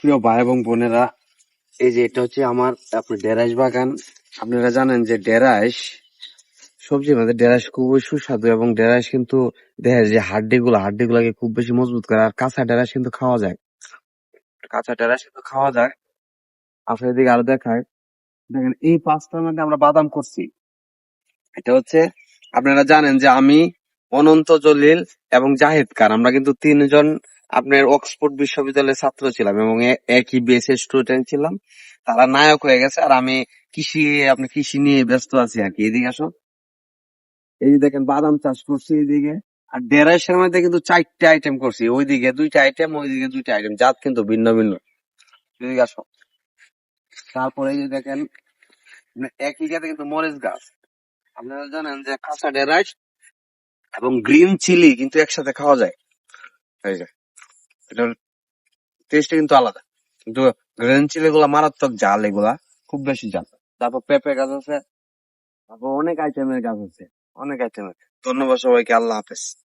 প্রিয় ভাই এবং বোনেরা, এই যে এটা হচ্ছে আমার আপনার ঢেঁড়স বাগান। আপনারা জানেন যে সবজির মধ্যে ঢেঁড়স খুবই সুস্বাদু, এবং ঢেঁড়স কিন্তু দেহের যে হাড্ডি গুলাকে খুব বেশি মজবুত করে। আর কাঁচা ঢেঁড়স কিন্তু খাওয়া যায়, আপনার এদিকে আরো দেখায়। দেখেন এই পাঁচটার মধ্যে আমরা বাদাম করছি। এটা হচ্ছে, আপনারা জানেন যে আমি, অনন্ত জলিল এবং জাহিদ খান, আমরা কিন্তু তিনজন আপনার অক্সফোর্ড বিশ্ববিদ্যালয়ের ছাত্র ছিলাম এবং একই বেসের স্টুডেন্ট ছিলাম। তারা নায়ক হয়ে গেছে আর আমি কৃষি কৃষি নিয়ে ব্যস্ত আছি আর কি। এদিকে আসো, এই যে দেখেন বাদাম চাষ করছি এইদিকে। আর ঢেঁড়সের মধ্যে কিন্তু 4টা আইটেম করছি, ওইদিকে 2টা আইটেম, ওইদিকে 2টা আইটেম, জাত কিন্তু ভিন্ন ভিন্ন। এদিকে আসো, তারপরে এই যে দেখেন একই জায়গাতে কিন্তু মরিচ গাছ। আপনারা জানেন যে কাঁচা ঢেঁড়স এবং গ্রিন চিলি কিন্তু একসাথে খাওয়া যায়। এই যে এটার টেস্ট কিন্তু আলাদা, কিন্তু গ্রিন চিলি গুলা মারাত্মক জাল, এগুলা খুব বেশি জাল। তারপর পেঁপে গাছ আছে, তারপর অনেক আইটেমের গাছ আছে, অনেক আইটেমের। ধন্যবাদ সবাইকে, আল্লাহ হাফেজ।